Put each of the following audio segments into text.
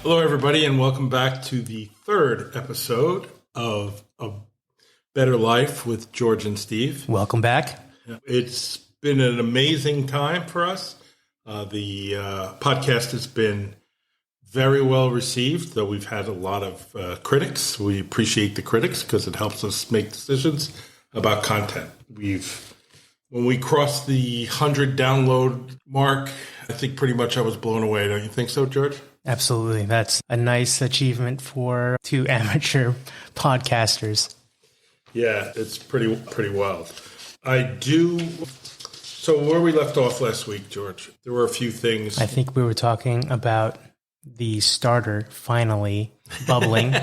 Hello, everybody, and welcome back to the third episode of A Better Life with George and Steve. Welcome back. It's been an amazing time for us. The podcast has been very well received, though we've had a lot of critics. We appreciate the critics because it helps us make decisions about content. When we crossed the 100 download mark, I think pretty much I was blown away. Don't you think so, George? Absolutely. That's a nice achievement for two amateur podcasters. Yeah, it's pretty wild. So where we left off last week, George, there were a few things. I think we were talking about the starter finally bubbling,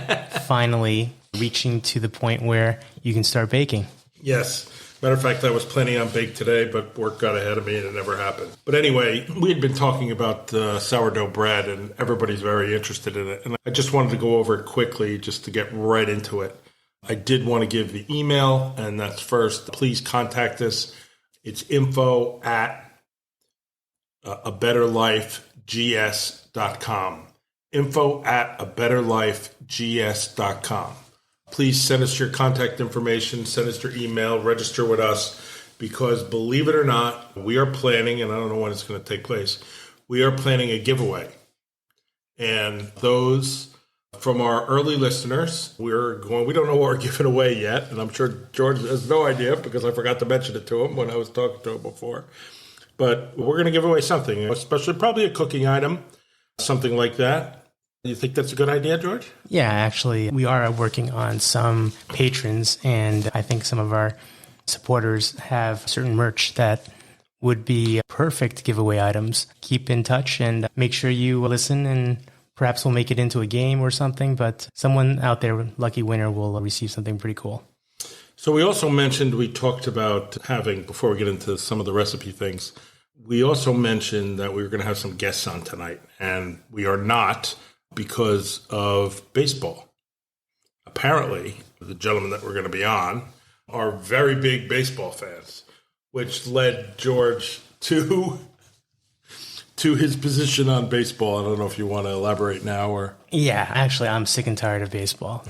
finally reaching to the point where you can start baking. Yes. Matter of fact, I was planning on bake today, but work got ahead of me and it never happened. But anyway, we had been talking about sourdough bread and everybody's very interested in it. And I just wanted to go over it quickly just to get right into it. I did want to give the email, and that's first. Please contact us. It's info@abetterlifegs.com. info@abetterlifegs.com. Please send us your contact information, send us your email, register with us, because believe it or not, we are planning, and I don't know when it's going to take place, we are planning a giveaway. And those from our early listeners, we don't know what we're giving away yet, and I'm sure George has no idea because I forgot to mention it to him when I was talking to him before. But we're going to give away something, especially probably a cooking item, something like that. You think that's a good idea, George? Yeah, actually, we are working on some patrons, and I think some of our supporters have certain merch that would be perfect giveaway items. Keep in touch and make sure you listen, and perhaps we'll make it into a game or something, but someone out there, lucky winner, will receive something pretty cool. So we also mentioned, we talked about having, before we get into some of the recipe things, we also mentioned that we were going to have some guests on tonight, and we are not, because of baseball. Apparently, the gentlemen that we're going to be on are very big baseball fans, which led George to his position on baseball. I don't know if you want to elaborate now or... Yeah, actually, I'm sick and tired of baseball.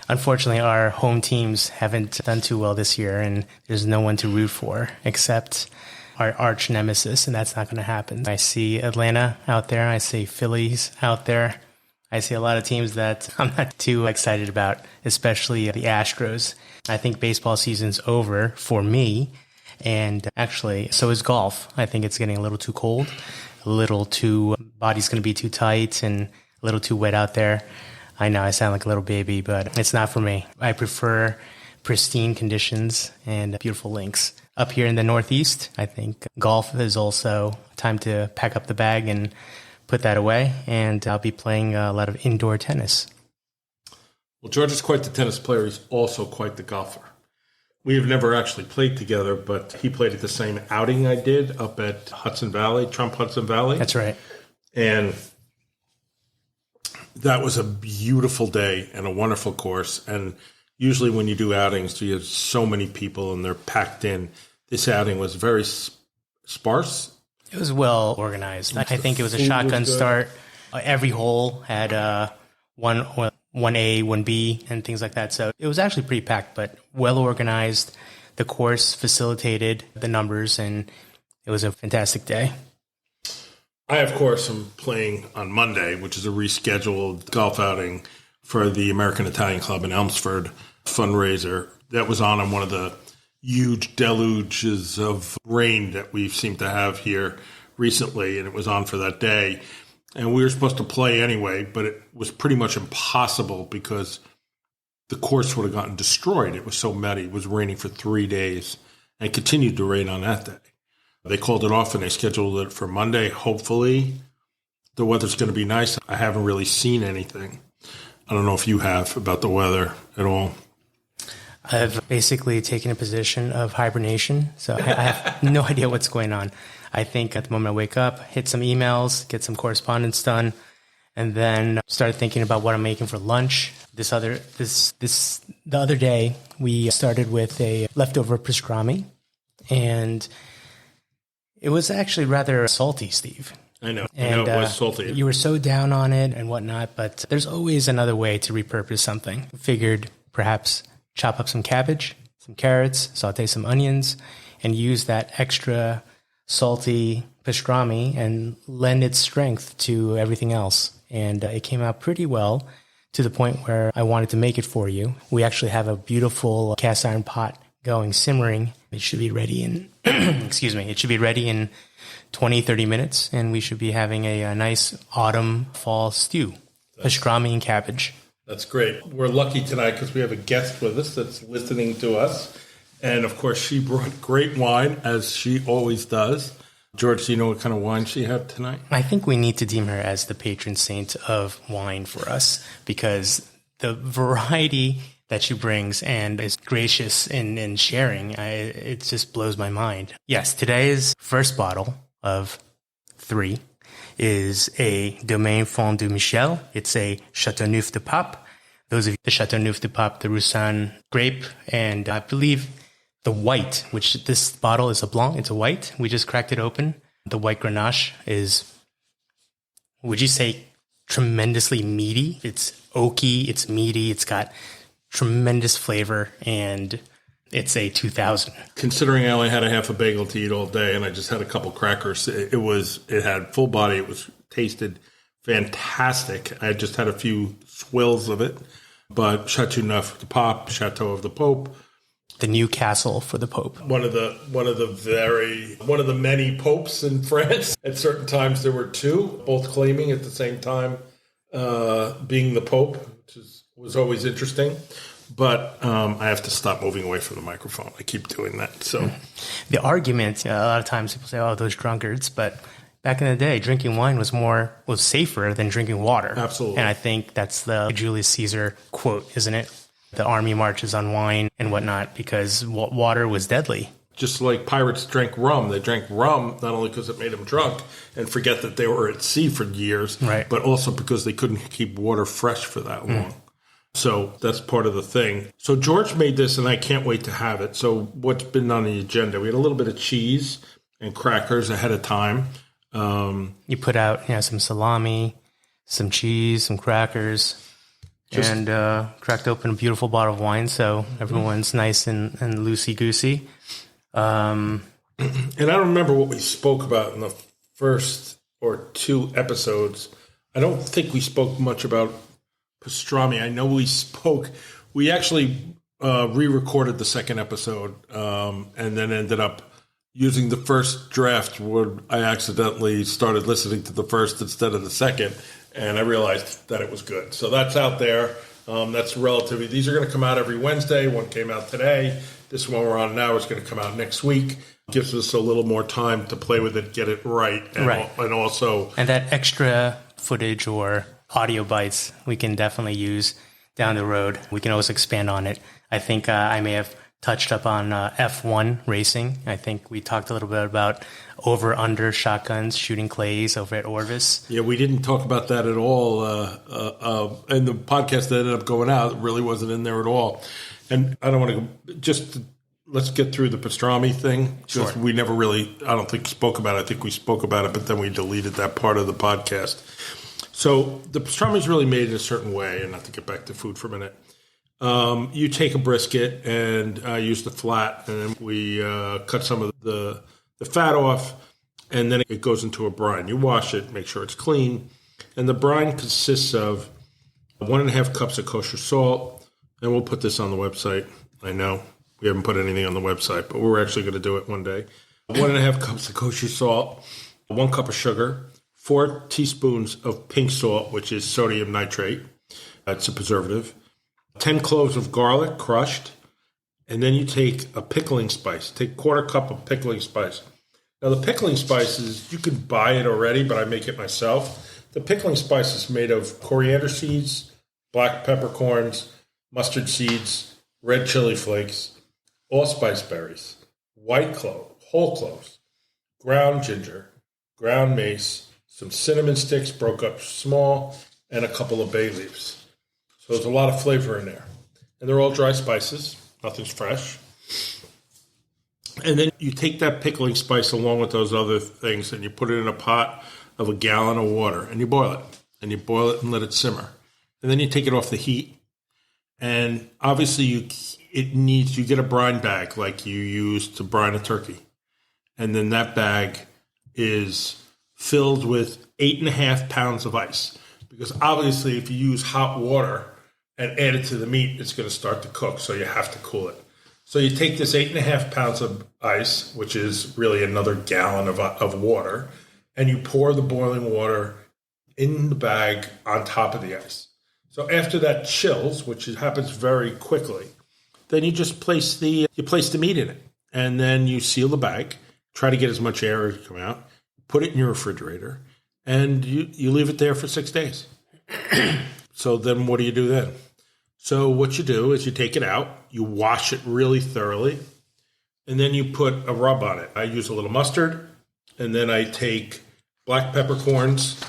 Unfortunately, our home teams haven't done too well this year, and there's no one to root for except our arch nemesis, and that's not going to happen. I see Atlanta out there. I see Phillies out there. I see a lot of teams that I'm not too excited about, especially the Astros. I think baseball season's over for me, and actually, so is golf. I think it's getting a little too cold, body's going to be too tight, and a little too wet out there. I know I sound like a little baby, but it's not for me. I prefer pristine conditions and beautiful links. Up here in the Northeast, I think golf is also time to pack up the bag and put that away, and I'll be playing a lot of indoor tennis. Well, George is quite the tennis player. He's also quite the golfer. We have never actually played together, but he played at the same outing I did up at Trump Hudson Valley. That's right. And that was a beautiful day and a wonderful course. And usually when you do outings, you have so many people and they're packed in. This outing was very sparse. It was well organized. I think it was a shotgun start. Every hole had 1A, 1B, and things like that. So it was actually pretty packed, but well organized. The course facilitated the numbers, and it was a fantastic day. I, of course, am playing on Monday, which is a rescheduled golf outing for the American Italian Club in Elmsford fundraiser. That was on one of the huge deluges of rain that we seem to have here recently, and it was on for that day. And we were supposed to play anyway, but it was pretty much impossible because the course would have gotten destroyed. It was so muddy. It was raining for 3 days and continued to rain on that day. They called it off and they scheduled it for Monday. Hopefully the weather's going to be nice. I haven't really seen anything. I don't know if you have about the weather at all. I've basically taken a position of hibernation, so I have no idea what's going on. I think at the moment I wake up, hit some emails, get some correspondence done, and then start thinking about what I'm making for lunch. The other day, we started with a leftover pastrami, and it was actually rather salty, Steve. I know. And it was salty. you were so down on it and whatnot, but there's always another way to repurpose something. Figured perhaps chop up some cabbage, some carrots, saute some onions, and use that extra salty pastrami and lend its strength to everything else. And it came out pretty well, to the point where I wanted to make it for you. We actually have a beautiful cast iron pot going simmering. It should be ready in, excuse me, it should be ready in 20, 30 minutes, and we should be having a nice autumn fall stew, pastrami and cabbage. That's great. We're lucky tonight because we have a guest with us that's listening to us. And, of course, she brought great wine, as she always does. George, do you know what kind of wine she had tonight? I think we need to deem her as the patron saint of wine for us, because the variety that she brings and is gracious in sharing, it just blows my mind. Yes, today's first bottle of 3 is a Domaine Fond du Michel. It's a Château Nouf de Pape. Those of you, the Château Nouf de Pape, the Roussanne grape, and I believe the white, which this bottle is a Blanc. It's a white. We just cracked it open. The white Grenache is, would you say, tremendously meaty? It's oaky. It's meaty. It's got tremendous flavor, and it's a 2000. Considering I only had a half a bagel to eat all day, and I just had a couple crackers, it had full body. It was tasted fantastic. I just had a few swills of it, but Château Neuf de Pape, Château of the Pope. The new castle for the Pope. One of the many popes in France. At certain times there were 2, both claiming at the same time being the Pope, which was always interesting. But I have to stop moving away from the microphone. I keep doing that. So the argument, a lot of times people say, "Oh, those drunkards," but back in the day, drinking wine was safer than drinking water. Absolutely. And I think that's the Julius Caesar quote, isn't it? The army marches on wine and whatnot because water was deadly. Just like pirates drank rum. They drank rum not only because it made them drunk and forget that they were at sea for years, right, but also because they couldn't keep water fresh for that long. So that's part of the thing. So George made this, and I can't wait to have it. So what's been on the agenda? We had a little bit of cheese and crackers ahead of time. You put out some salami, some cheese, some crackers, and cracked open a beautiful bottle of wine, so everyone's nice and loosey-goosey. And I don't remember what we spoke about in the first or 2 episodes. I don't think we spoke much about pastrami. I know we actually re-recorded the second episode and then ended up using the first draft where I accidentally started listening to the first instead of the second, and I realized that it was good. So that's out there. That's relatively. These are going to come out every Wednesday. One came out today. This one we're on now is going to come out next week. Gives us a little more time to play with it, get it right, and also... And that extra footage or audio bites we can definitely use down the road. We can always expand on it. I think I may have touched up on F1 racing. I think we talked a little bit about over-under shotguns, shooting clays over at Orvis. Yeah, we didn't talk about that at all. And the podcast that ended up going out really wasn't in there at all. And I don't want to let's get through the pastrami thing. Sure. We never really, I don't think, spoke about it. I think we spoke about it, but then we deleted that part of the podcast. So the pastrami is really made in a certain way, and not to get back to food for a minute. You take a brisket and use the flat, and then we cut some of the fat off, and then it goes into a brine. You wash it, make sure it's clean, and the brine consists of 1.5 cups of kosher salt, and we'll put this on the website. I know we haven't put anything on the website, but we're actually going to do it one day. 1.5 cups of kosher salt, 1 cup of sugar, 4 teaspoons of pink salt, which is sodium nitrate. That's a preservative. 10 cloves of garlic crushed, and then you take a pickling spice. Take 1/4 cup of pickling spice. Now, the pickling spices, you can buy it already, but I make it myself. The pickling spice is made of coriander seeds, black peppercorns, mustard seeds, red chili flakes, allspice berries, white clove, whole cloves, ground ginger, ground mace, some cinnamon sticks broke up small, and a couple of bay leaves. So there's a lot of flavor in there. And they're all dry spices. Nothing's fresh. And then you take that pickling spice along with those other things and you put it in a pot of a gallon of water, and you boil it. And you boil it and let it simmer. And then you take it off the heat. And obviously you get a brine bag like you use to brine a turkey. And then that bag is filled with 8.5 pounds of ice. Because obviously if you use hot water and add it to the meat, it's going to start to cook. So you have to cool it. So you take this 8.5 pounds of ice, which is really another gallon of water, and you pour the boiling water in the bag on top of the ice. So after that chills, which happens very quickly, then you just place the meat in it, and then you seal the bag. Try to get as much air as come out. Put it in your refrigerator, and you leave it there for 6 days. So then, what do you do then? So what you do is you take it out, you wash it really thoroughly, and then you put a rub on it. I use a little mustard, and then I take black peppercorns.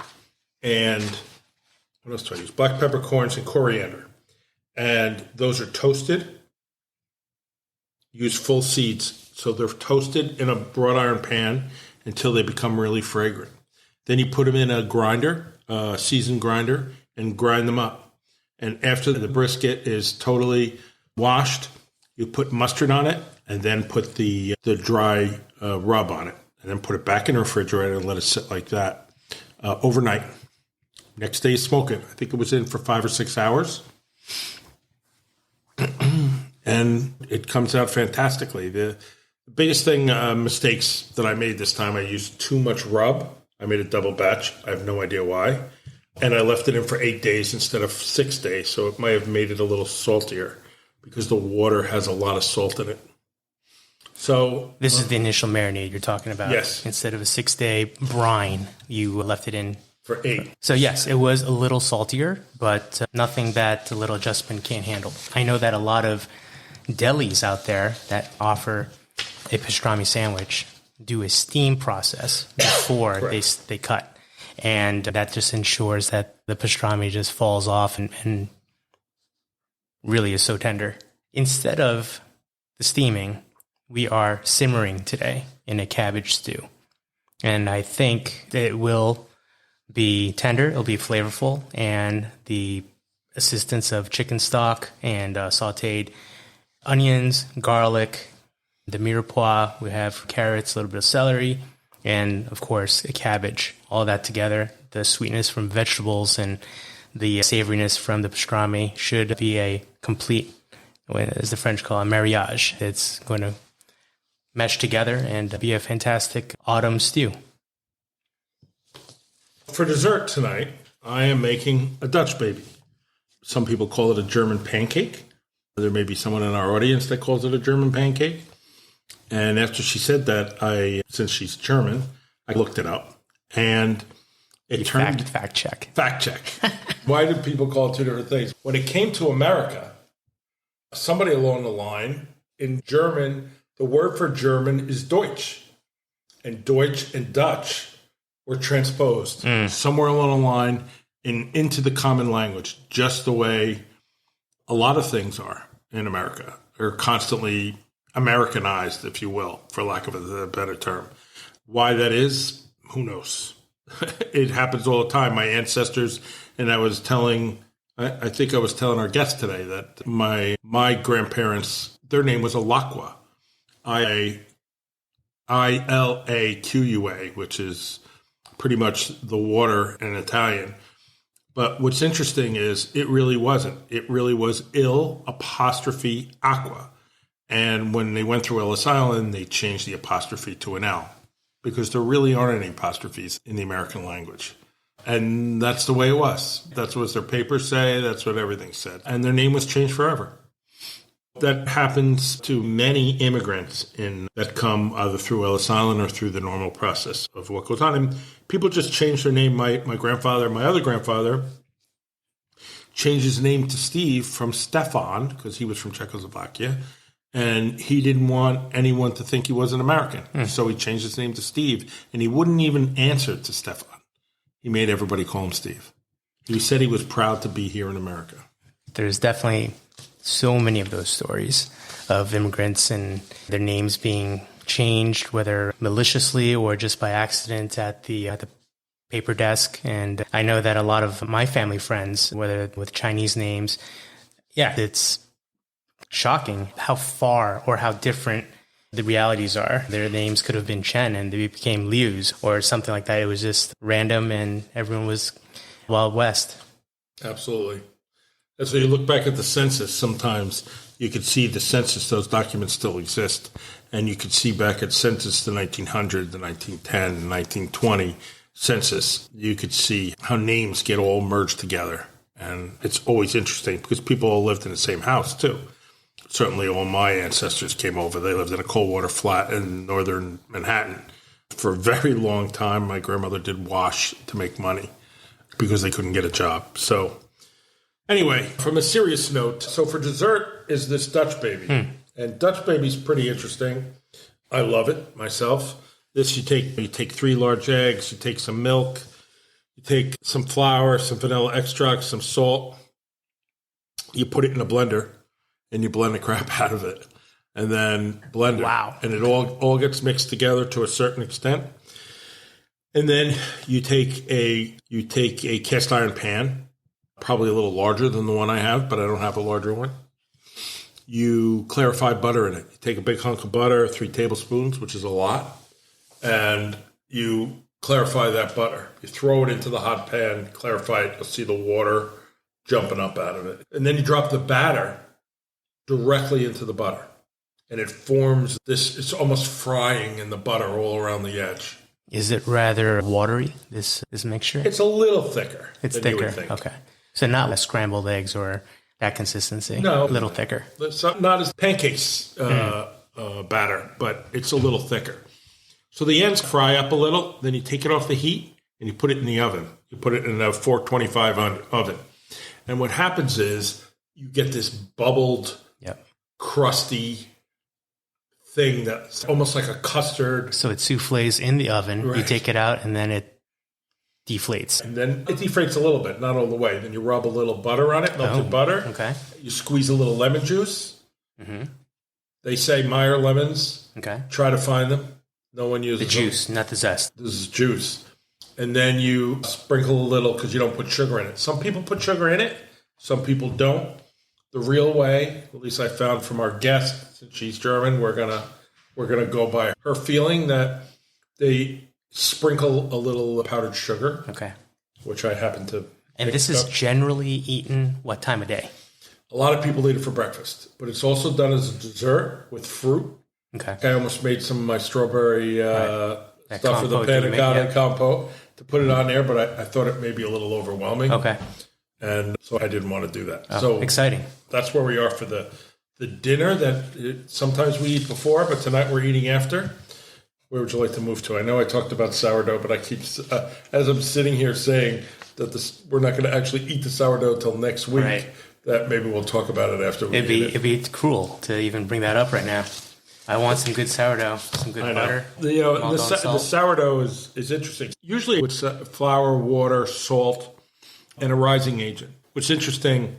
And what else do I use? Black peppercorns and coriander. And those are toasted. Use full seeds. So they're toasted in a wrought iron pan until they become really fragrant. Then you put them in a grinder, a seasoned grinder, and grind them up. And after the brisket is totally washed, you put mustard on it and then put the dry rub on it. And then put it back in the refrigerator and let it sit like that overnight. Next day, smoke it. I think it was in for 5 or 6 hours. And it comes out fantastically. The biggest mistakes that I made this time, I used too much rub. I made a double batch. I have no idea why. And I left it in for 8 days instead of 6 days. So it might have made it a little saltier because the water has a lot of salt in it. So this is the initial marinade you're talking about. Yes. Instead of a 6-day brine, you left it in for 8. So yes, it was a little saltier, but nothing that a little adjustment can't handle. I know that a lot of delis out there that offer a pastrami sandwich do a steam process before they cut. And that just ensures that the pastrami just falls off and really is so tender. Instead of the steaming, we are simmering today in a cabbage stew. And I think that it will be tender, it'll be flavorful, and the assistance of chicken stock and sauteed onions, garlic, the mirepoix, we have carrots, a little bit of celery, and of course a cabbage. All that together, the sweetness from vegetables and the savoriness from the pastrami should be a complete, as the French call it, mariage. It's going to mesh together and be a fantastic autumn stew. For dessert tonight, I am making a Dutch baby. Some people call it a German pancake. There may be someone in our audience that calls it a German pancake. And after she said that, since she's German, I looked it up. And it turned... Fact check. Fact check. Why do people call it two different things? When it came to America, somebody along the line, in German, the word for German is Deutsch. And Deutsch and Dutch were transposed somewhere along the line into the common language, just the way a lot of things are in America. They're constantly Americanized, if you will, for lack of a better term. Why that is, who knows? It happens all the time. My ancestors, and I think I was telling our guest today that my grandparents, their name was Alaqua, Ilaqua, which is pretty much the water in Italian. But what's interesting is it really wasn't. It really was aqua. And when they went through Ellis Island, they changed the apostrophe to an L because there really aren't any apostrophes in the American language. And that's the way it was. That's what their papers say. That's what everything said. And their name was changed forever. That happens to many immigrants that come either through Ellis Island or through the normal process of what goes on. And people just change their name. My other grandfather, changed his name to Steve from Stefan because he was from Czechoslovakia. And he didn't want anyone to think he was an American. So he changed his name to Steve. And he wouldn't even answer to Stefan. He made everybody call him Steve. He said he was proud to be here in America. There's definitely so many of those stories of immigrants and their names being changed, whether maliciously or just by accident at the paper desk. And I know that a lot of my family friends, whether with Chinese names, it's shocking how far or how different the realities are. Their names could have been Chen and they became Liu's or something like that. It was just random and everyone was Wild West. Absolutely. And so you look back at the census, sometimes you could see the census, those documents still exist. And you could see back at census the 1900, the 1910, the 1920 census, you could see how names get all merged together. And it's always interesting because people all lived in the same house too. Certainly all my ancestors came over. They lived in a cold water flat in northern Manhattan. For a very long time, my grandmother did wash to make money because they couldn't get a job. So anyway, from a serious note, so for dessert is this Dutch baby. And Dutch baby's pretty interesting. I love it myself. This you take 3 large eggs, you take some milk, you take some flour, some vanilla extract, some salt. You put it in a blender and you blend the crap out of it. And then blend it. Wow. And it all gets mixed together to a certain extent. And then you take a cast iron pan, probably a little larger than the one I have, but I don't have a larger one. You clarify butter in it. You take a big hunk of butter, 3 tablespoons, which is a lot, and you clarify that butter. You throw it into the hot pan, clarify it. You'll see the water jumping up out of it. And then you drop the batter directly into the butter. And it forms this, it's almost frying in the butter all around the edge. Is it rather watery, this mixture? It's a little thicker. It's than thicker. You would think. Okay. So not like scrambled eggs or that consistency. No. A little thicker. It's not as pancakes batter, but it's a little thicker. So the ends fry up a little, then you take it off the heat and you put it in the oven. You put it in a 425 oven. And what happens is you get this bubbled, crusty thing that's almost like a custard. So it souffles in the oven. Right. You take it out and then it deflates. And then it deflates a little bit, not all the way. Then you rub a little butter on it, melted butter. Okay. You squeeze a little lemon juice. Mm-hmm. They say Meyer lemons. Okay. Try to find them. No one uses the juice, them. not the zest. This is juice. And then you sprinkle a little because you don't put sugar in it. Some people put sugar in it. Some people don't. The real way, at least I found from our guest, since she's German, we're gonna go by her feeling that they sprinkle a little powdered sugar. Okay. Which I happen to. And this is generally eaten what time of day? A lot of people eat it for breakfast, but it's also done as a dessert with fruit. Okay. I almost made some of my strawberry stuff with the panna cotta compote to put it on there, but I thought it may be a little overwhelming. Okay. And so I didn't want to do that. Oh, so exciting. That's where we are for the dinner that sometimes we eat before, but tonight we're eating after. Where would you like to move to? I know I talked about sourdough, but I keep, as I'm sitting here saying that we're not going to actually eat the sourdough until next week, right. That maybe we'll talk about it after we eat it. It'd be cruel to even bring that up right now. I want some good sourdough, some good butter. The sourdough is interesting. Usually it's flour, water, salt, and a rising agent. What's interesting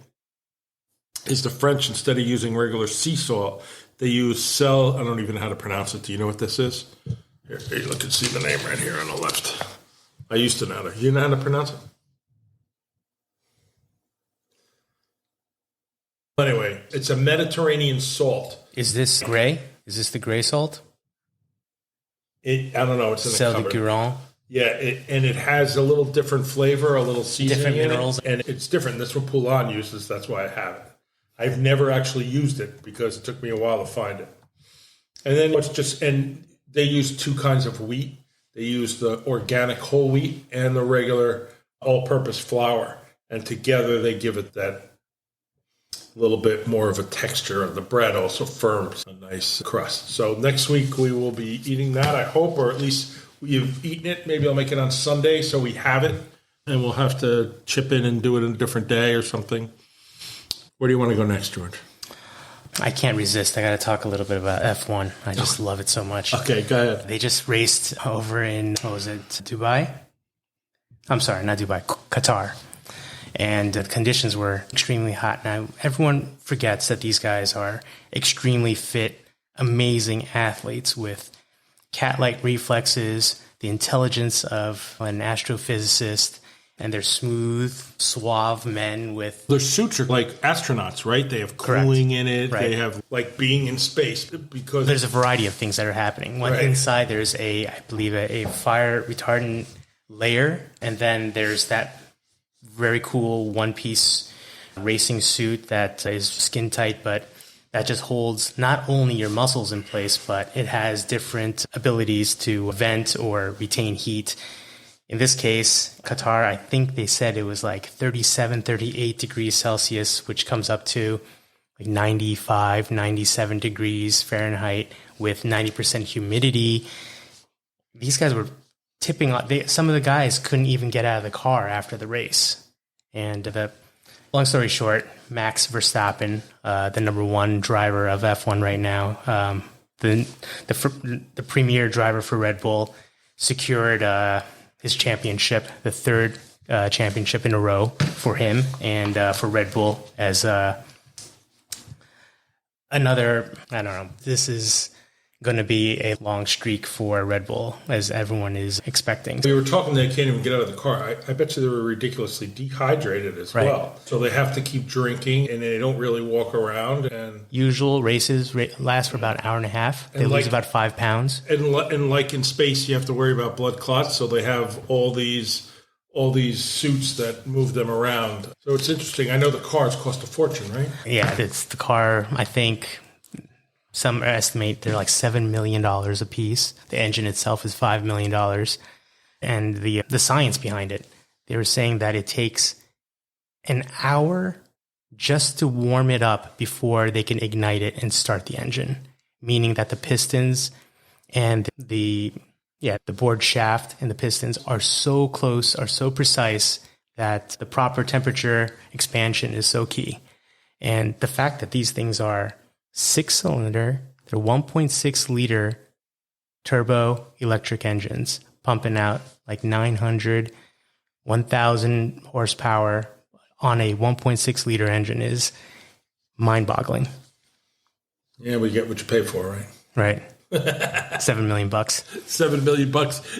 is the French, instead of using regular sea salt, they use I don't even know how to pronounce it. Do you know what this is? Here you look and see the name right here on the left. I used to know it. You know how to pronounce it? Anyway, it's a Mediterranean salt. Is this gray? Is this the gray salt? I don't know. It's in the Sel cupboard. de Guerin. Yeah, and it has a little different flavor, a little seasoning Different minerals. And it's different. That's what Poulon uses. That's why I have it. I've never actually used it because it took me a while to find it. And then they use 2 kinds of wheat. They use the organic whole wheat and the regular all-purpose flour. And together they give it that little bit more of a texture, of the bread also firms a nice crust. So next week we will be eating that, I hope, or at least we've eaten it. Maybe I'll make it on Sunday so we have it, and we'll have to chip in and do it in a different day or something. Where do you want to go next, George? I can't resist. I got to talk a little bit about F1. I just love it so much. Okay, go ahead. They just raced over in, Dubai? I'm sorry, not Dubai, Qatar. And the conditions were extremely hot. Now, everyone forgets that these guys are extremely fit, amazing athletes with cat-like reflexes, the intelligence of an astrophysicist, and they're smooth, suave men with... Their suits are like astronauts, right? They have cooling in it. Right. They have like being in space because... There's a variety of things that are happening. Inside there's I believe, a fire retardant layer, and then there's that very cool one-piece racing suit that is skin tight, but that just holds not only your muscles in place, but it has different abilities to vent or retain heat. In this case, Qatar, I think they said it was like 37, 38 degrees Celsius, which comes up to like 95, 97 degrees Fahrenheit with 90% humidity. These guys were tipping on. Some of the guys couldn't even get out of the car after the race. And long story short, Max Verstappen, the number one driver of F1 right now, the premier driver for Red Bull, secured his championship, the third championship in a row for him and for Red Bull as another, I don't know, this is going to be a long streak for Red Bull, as everyone is expecting. We were talking, they can't even get out of the car. I bet you they were ridiculously dehydrated as well. So they have to keep drinking, and they don't really walk around. And usual races last for about an hour and a half. They lose about 5 pounds. And like in space, you have to worry about blood clots. So they have all these suits that move them around. So it's interesting. I know the cars cost a fortune, right? Yeah, it's the car, I think... Some estimate they're like $7 million a piece. The engine itself is $5 million. And the science behind it, they were saying that it takes an hour just to warm it up before they can ignite it and start the engine. Meaning that the pistons and the board shaft and the pistons are so close, are so precise that the proper temperature expansion is so key. And the fact that these things are 6-cylinder, they're 1.6 liter turbo electric engines pumping out like 900, 1,000 horsepower on a 1.6 liter engine is mind boggling. Yeah, we get what you pay for, right? Right. $7 million. $7 million.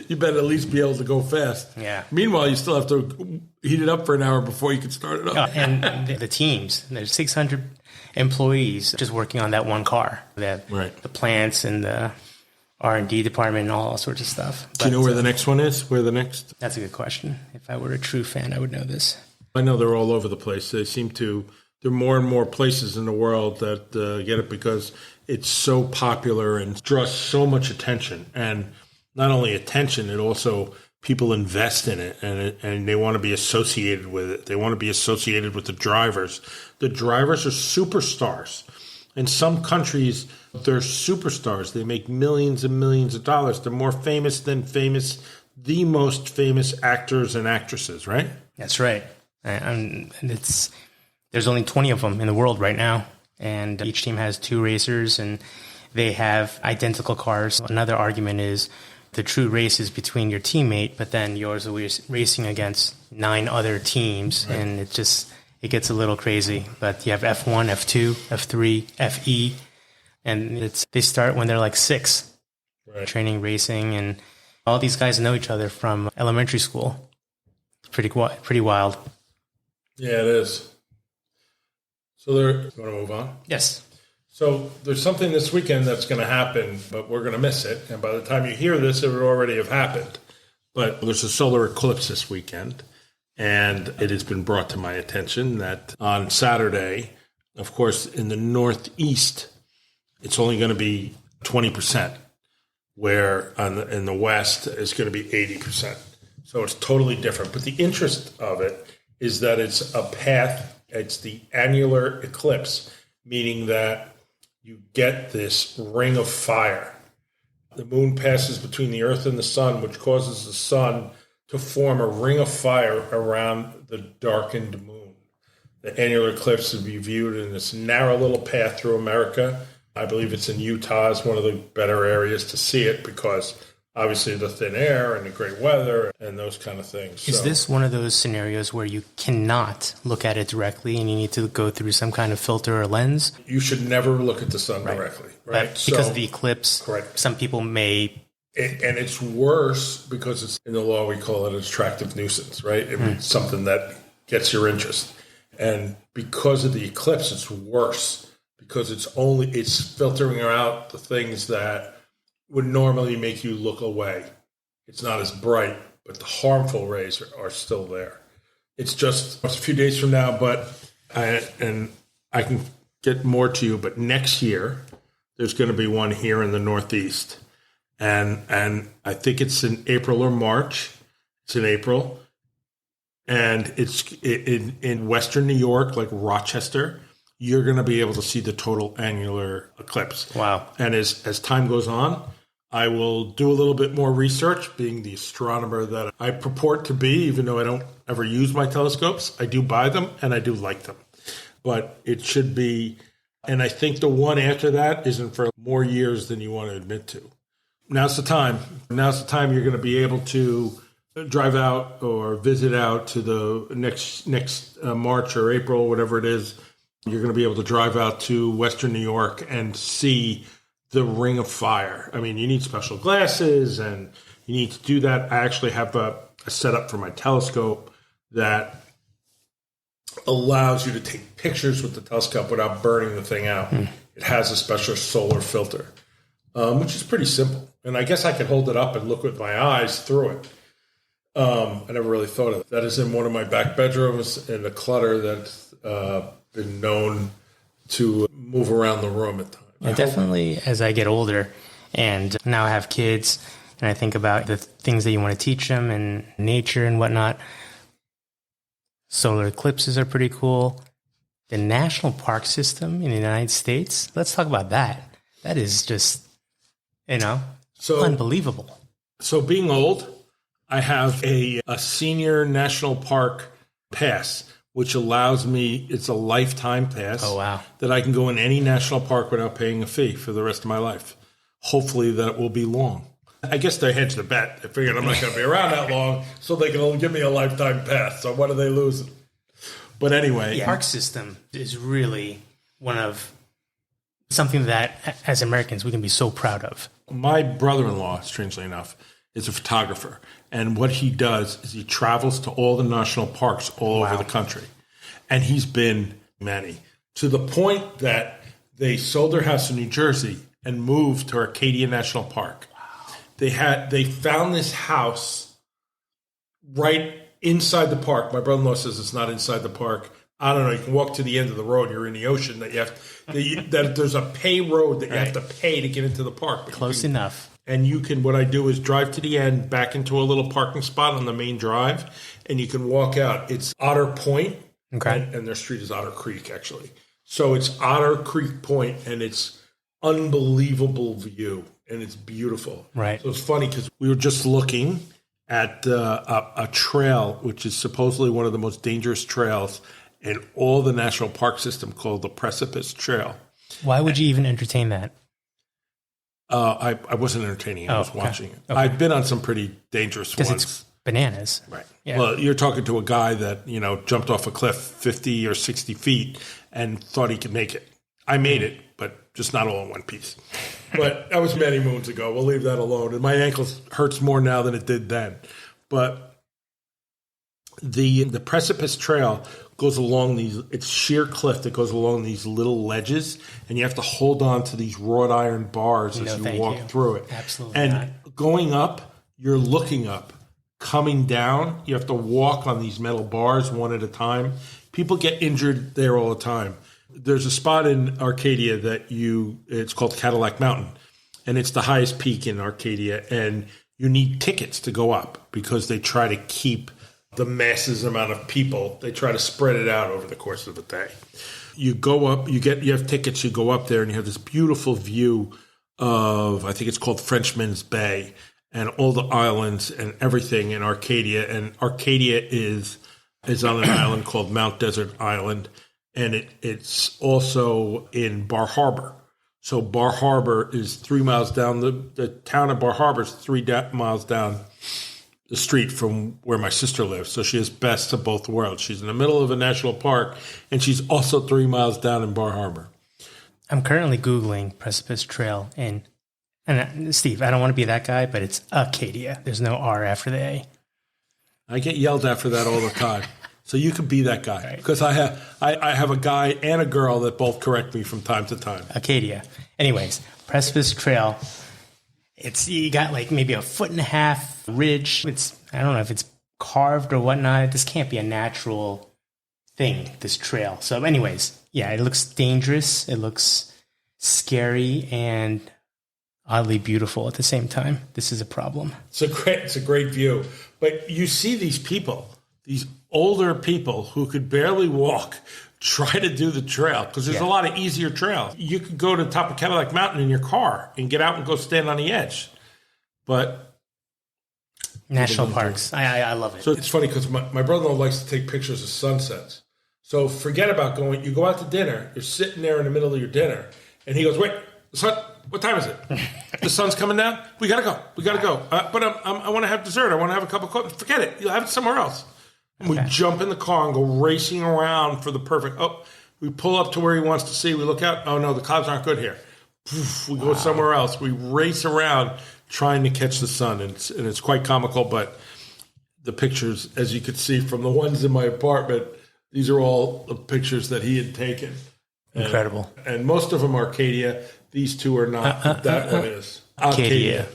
You better at least be able to go fast. Yeah. Meanwhile, you still have to heat it up for an hour before you can start it up. And the teams, there's 600 employees just working on that one car. They have the plants and the R&D department and all sorts of stuff. Do you know where the next one is? That's a good question. If I were a true fan, I would know this. I know they're all over the place. There are more and more places in the world that get it because it's so popular and draws so much attention. And not only attention, it also people invest in it and they want to be associated with it. They want to be associated with the drivers. The drivers are superstars. In some countries, they're superstars. They make millions and millions of dollars. They're more famous than the most famous actors and actresses, right? That's right. And there's only 20 of them in the world right now. And each team has 2 racers and they have identical cars. Another argument is the true race is between your teammate, but then yours is racing against 9 other teams. Right. And it gets a little crazy. But you have F1, F2, F3, FE, and they start when they're like 6, training, racing, and all these guys know each other from elementary school. Pretty wild. Yeah, it is. So you want to move on? Yes. So there's something this weekend that's going to happen, but we're going to miss it. And by the time you hear this, it would already have happened. But there's a solar eclipse this weekend. And it has been brought to my attention that on Saturday, of course, in the Northeast, it's only going to be 20%, where in the West, it's going to be 80%. So it's totally different. But the interest of it is that it's a path. It's the annular eclipse, meaning that you get this ring of fire. The moon passes between the earth and the sun, which causes the sun to form a ring of fire around the darkened moon. The annular eclipse will be viewed in this narrow little path through America. I believe it's in Utah. It's one of the better areas to see it because obviously the thin air and the great weather and those kind of things. Is this one of those scenarios where you cannot look at it directly and you need to go through some kind of filter or lens? You should never look at the sun directly. Right? But because of the eclipse, some people may And it's worse because it's in the law, we call it an attractive nuisance, right? It's something that gets your interest. And because of the eclipse, it's worse because it's filtering out the things that would normally make you look away. It's not as bright, but the harmful rays are still there. It's just a few days from now, I can get more to you, but next year, there's going to be one here in the Northeast. And I think it's in April or March. It's in April. And it's in Western New York, like Rochester. You're going to be able to see the total annular eclipse. Wow. And as time goes on, I will do a little bit more research, being the astronomer that I purport to be, even though I don't ever use my telescopes. I do buy them, and I do like them. But it should be, and I think the one after that isn't for more years than you want to admit to. Now's the time. Now's the time you're going to be able to drive out or visit out to the next March or April, whatever it is. You're going to be able to drive out to Western New York and see the ring of fire. I mean, you need special glasses and you need to do that. I actually have a setup for my telescope that allows you to take pictures with the telescope without burning the thing out. It has a special solar filter, which is pretty simple. And I guess I could hold it up and look with my eyes through it. I never really thought of it. That is in one of my back bedrooms in the clutter that's been known to move around the room at times. Yeah, definitely as I get older and now I have kids and I think about the things that you want to teach them and nature and whatnot. Solar eclipses are pretty cool. The national park system in the United States, let's talk about that. That is just, unbelievable. So being old, I have a senior national park pass, which allows me, it's a lifetime pass. Oh, wow. That I can go in any national park without paying a fee for the rest of my life. Hopefully that will be long. I guess they hedged the bet. They figured I'm not going to be around that long, so they can only give me a lifetime pass. So what are they losing? But anyway. The park system is really one of something that, as Americans, we can be so proud of. My brother-in-law, strangely enough, is a photographer. And what he does is he travels to all the national parks all over the country. And he's been many. To the point that they sold their house in New Jersey and moved to Arcadia National Park. They found this house right inside the park. My brother-in-law says it's not inside the park. I don't know. You can walk to the end of the road. You're in the ocean. That there's a pay road that you have to pay to get into the park. Close enough. And you can. What I do is drive to the end, back into a little parking spot on the main drive, and you can walk out. It's Otter Point, and their street is Otter Creek, actually. So it's Otter Creek Point, and it's unbelievable view. And it's beautiful. Right. So it's funny because we were just looking at a trail, which is supposedly one of the most dangerous trails in all the national park system, called the Precipice Trail. Why would you even entertain that? I wasn't entertaining it. I was watching it. Okay. I've been on some pretty dangerous ones. Because it's bananas. Right. Yeah. Well, you're talking to a guy that, jumped off a cliff 50 or 60 feet and thought he could make it. I made it, but just not all in one piece. But that was many moons ago. We'll leave that alone. And my ankle hurts more now than it did then. But the Precipice Trail goes along it's sheer cliff that goes along these little ledges, and you have to hold on to these wrought iron bars as you walk through it. Absolutely. And going up, you're looking up. Coming down, you have to walk on these metal bars one at a time. People get injured there all the time. There's a spot in Arcadia it's called Cadillac Mountain, and it's the highest peak in Arcadia, and you need tickets to go up because they try to keep the massive amount of people. They try to spread it out over the course of the day. You go up, you have tickets, you go up there, and you have this beautiful view of, I think it's called Frenchman's Bay, and all the islands and everything in Arcadia. And Arcadia is on an island called Mount Desert Island. And it's also in Bar Harbor. So Bar Harbor is 3 miles down. The town of Bar Harbor is 3 miles down the street from where my sister lives. So she has best of both worlds. She's in the middle of a national park, and she's also 3 miles down in Bar Harbor. I'm currently Googling Precipice Trail, and And Steve, I don't want to be that guy, but it's Acadia. There's no R after the A. I get yelled at for that all the time. So you could be that guy. Because I have a guy and a girl that both correct me from time to time. Acadia. Anyways, Precipice Trail. You got like maybe a 1.5 ridge. I don't know if it's carved or whatnot. This can't be a natural thing, this trail. So anyways, yeah, it looks dangerous. It looks scary and oddly beautiful at the same time. This is a problem. It's a great view. But you see these people, these older people who could barely walk, try to do the trail because there's a lot of easier trails. You could go to the top of Cadillac Mountain in your car and get out and go stand on the edge. But national parks, I love it. So it's funny because my brother-in-law likes to take pictures of sunsets. So forget about going. You go out to dinner. You're sitting there in the middle of your dinner. And he goes, wait, the sun, what time is it? The sun's coming down? We got to go. We got to go. But I want to have dessert. I want to have a cup of coffee. Forget it. You'll have it somewhere else. And we jump in the car and go racing around for the perfect. Oh, we pull up to where he wants to see. We look out. Oh, no, the clouds aren't good here. We go somewhere else. We race around trying to catch the sun. And it's quite comical. But the pictures, as you could see from the ones in my apartment, these are all the pictures that he had taken. Incredible. And most of them are Arcadia. These two are not. That one is. Arcadia.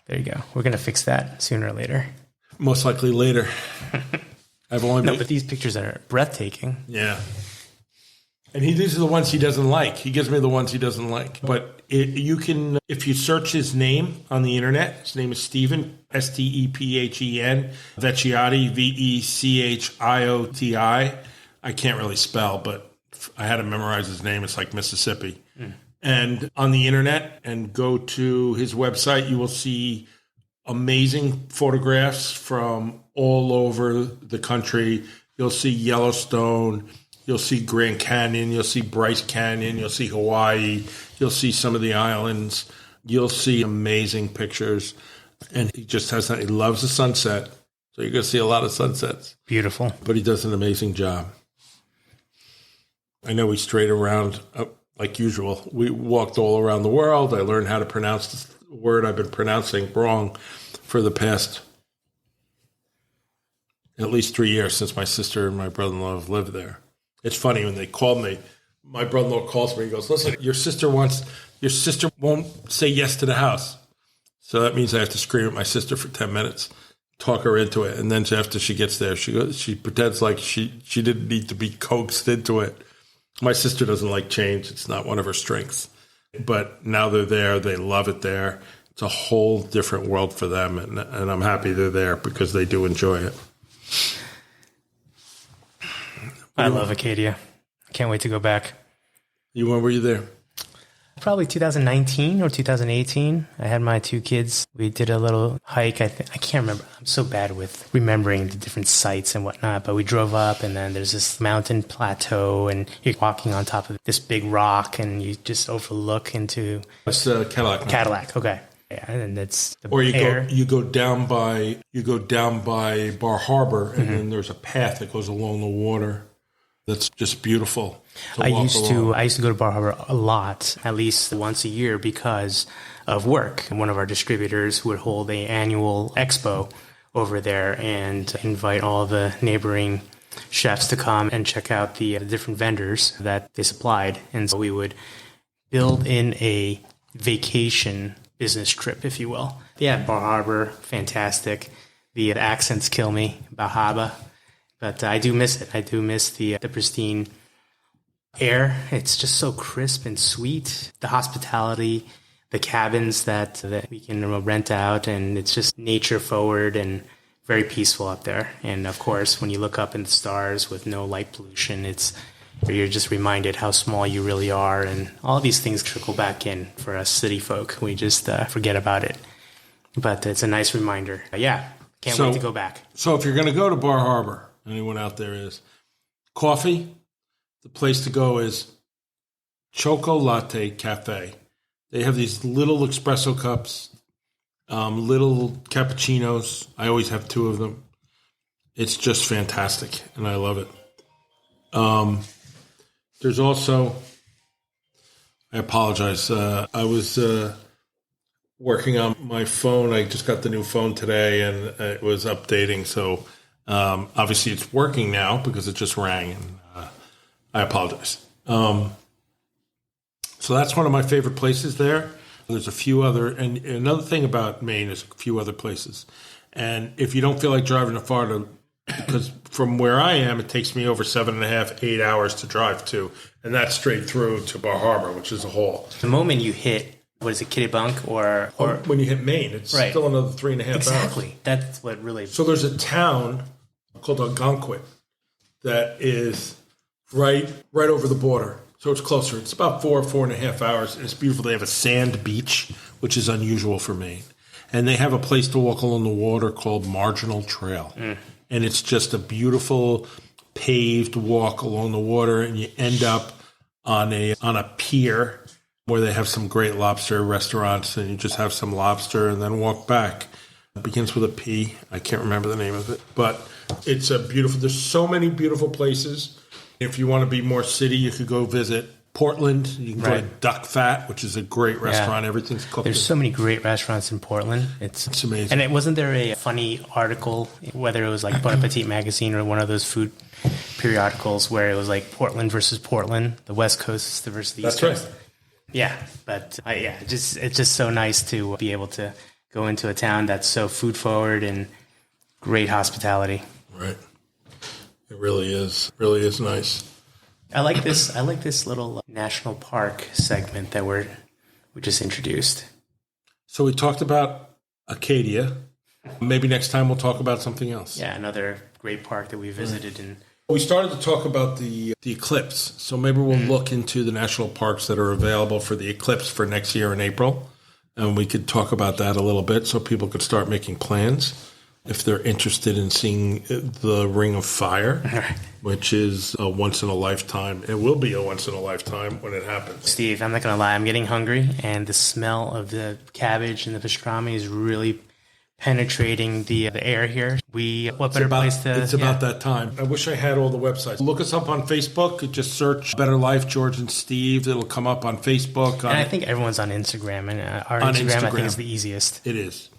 There you go. We're going to fix that sooner or later. Most likely later. But these pictures are breathtaking. Yeah. And these are the ones he doesn't like. He gives me the ones he doesn't like. But you can, if you search his name on the internet, his name is Stephen, Stephen, Vecchiotti, Vecchioti. I can't really spell, but I had to memorize his name. It's like Mississippi. And on the internet, and go to his website, you will see amazing photographs from all over the country. You'll see Yellowstone. You'll see Grand Canyon. You'll see Bryce Canyon. You'll see Hawaii. You'll see some of the islands. You'll see amazing pictures. And he just has that. He loves the sunset. So you're going to see a lot of sunsets. Beautiful. But he does an amazing job. I know we strayed around like usual. We walked all around the world. I learned how to pronounce the word I've been pronouncing wrong for the past at least 3 years since my sister and my brother-in-law have lived there. It's funny when they call me, my brother-in-law calls me, he goes, listen, your sister won't say yes to the house. So that means I have to scream at my sister for 10 minutes, talk her into it. And then after she gets there, she pretends like she didn't need to be coaxed into it. My sister doesn't like change. It's not one of her strengths. But now they're there. They love it there. It's a whole different world for them. And I'm happy they're there because they do enjoy it. I love Acadia. I can't wait to go back. When were you there? Probably 2019 or 2018. I had my 2 kids. We did a little hike. I can't remember. I'm so bad with remembering the different sites and whatnot. But we drove up, and then there's this mountain plateau, and you're walking on top of this big rock, and you just overlook into... It's Cadillac. Cadillac, okay. Yeah, and it's the or air. you go down by Bar Harbor, and then there's a path that goes along the water. That's just beautiful. I used to go to Bar Harbor a lot, at least once a year, because of work. And one of our distributors would hold an annual expo over there and invite all the neighboring chefs to come and check out the different vendors that they supplied. And so we would build in a vacation business trip, if you will. Yeah, Bar Harbor, fantastic. The accents kill me, Bahaba. But I do miss it. I do miss the pristine air. It's just so crisp and sweet. The hospitality, the cabins that we can rent out, and it's just nature forward and very peaceful up there. And of course, when you look up in the stars with no light pollution, you're just reminded how small you really are, and all these things trickle back in for us city folk. We just forget about it. But it's a nice reminder. Can't wait to go back. So if you're going to go to Bar Harbor, anyone out there is, coffee, the place to go is Choco Latte Cafe. They have these little espresso cups, little cappuccinos. I always have 2 of them. It's just fantastic, and I love it. There's also, I apologize. I was working on my phone. I just got the new phone today, and it was updating. So obviously it's working now because it just rang, and I apologize. So that's one of my favorite places there. There's a few other, and another thing about Maine is a few other places. And if you don't feel like driving far because from where I am, it takes me over 7.5, 8 hours to drive to, and that's straight through to Bar Harbor, which is a haul. The moment you hit, what is it, Kittibunk or when you hit Maine, it's still another 3.5 hours. Exactly. That's what really. So there's a town called Algonquin that is right over the border. So it's closer. It's about 4.5 hours. It's beautiful. They have a sand beach, which is unusual for Maine. And they have a place to walk along the water called Marginal Trail. And it's just a beautiful paved walk along the water. And you end up on a pier where they have some great lobster restaurants. And you just have some lobster and then walk back. It begins with a P. I can't remember the name of it. But it's a beautiful, there's so many beautiful places. If you want to be more city, you could go visit Portland. You can go to Duck Fat, which is a great restaurant. Yeah. Everything's cooked. There's so many great restaurants in Portland. It's amazing. And wasn't there a funny article, whether it was like Bon Appetit magazine or one of those food periodicals, where it was like Portland versus Portland, the West Coast versus the East Coast? Right. Yeah, but it's just so nice to be able to go into a town that's so food forward and great hospitality. Right. It really is. Really is nice. I like this little national park segment that we just introduced. So we talked about Acadia. Maybe next time we'll talk about something else. Yeah, another great park that we visited. And we started to talk about the eclipse. So maybe we'll look into the national parks that are available for the eclipse for next year in April. And we could talk about that a little bit so people could start making plans if they're interested in seeing the Ring of Fire, which is a once-in-a-lifetime. It will be a once-in-a-lifetime when it happens. Steve, I'm not going to lie. I'm getting hungry, and the smell of the cabbage and the pastrami is really penetrating the air here. What better place to... It's about that time. I wish I had all the websites. Look us up on Facebook. Just search Better Life, George and Steve. It'll come up on Facebook. And I think everyone's on Instagram, and our Instagram, I think, is the easiest. It is.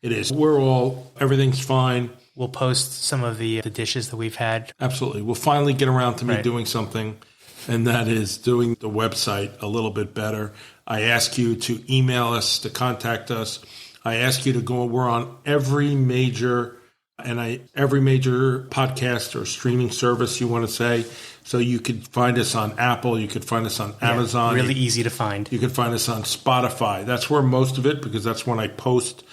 It is. Everything's fine. We'll post some of the dishes that we've had. Absolutely. We'll finally get around to me doing something, and that is doing the website a little bit better. I ask you to email us, to contact us. I ask you to go. We're on every major podcast or streaming service you want to say. So you could find us on Apple. You could find us on Amazon. Really easy to find. You could find us on Spotify. That's where most of it, because that's when I post.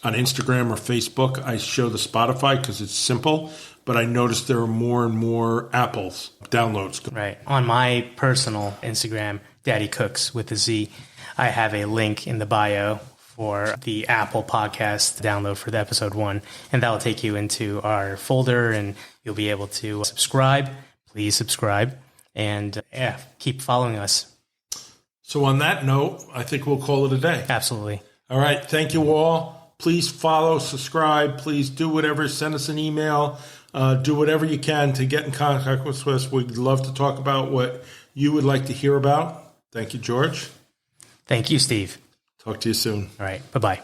On Instagram or Facebook, I show the Spotify because it's simple, but I noticed there are more and more Apple's downloads. Right. On my personal Instagram, Daddy Cooks with a Z, I have a link in the bio for the Apple podcast download for the episode 1, and that will take you into our folder, and you'll be able to subscribe. Please subscribe, and keep following us. So on that note, I think we'll call it a day. Absolutely. All right. Thank you all. Please follow, subscribe. Please do whatever. Send us an email. Do whatever you can to get in contact with us. We'd love to talk about what you would like to hear about. Thank you, George. Thank you, Steve. Talk to you soon. All right. Bye-bye.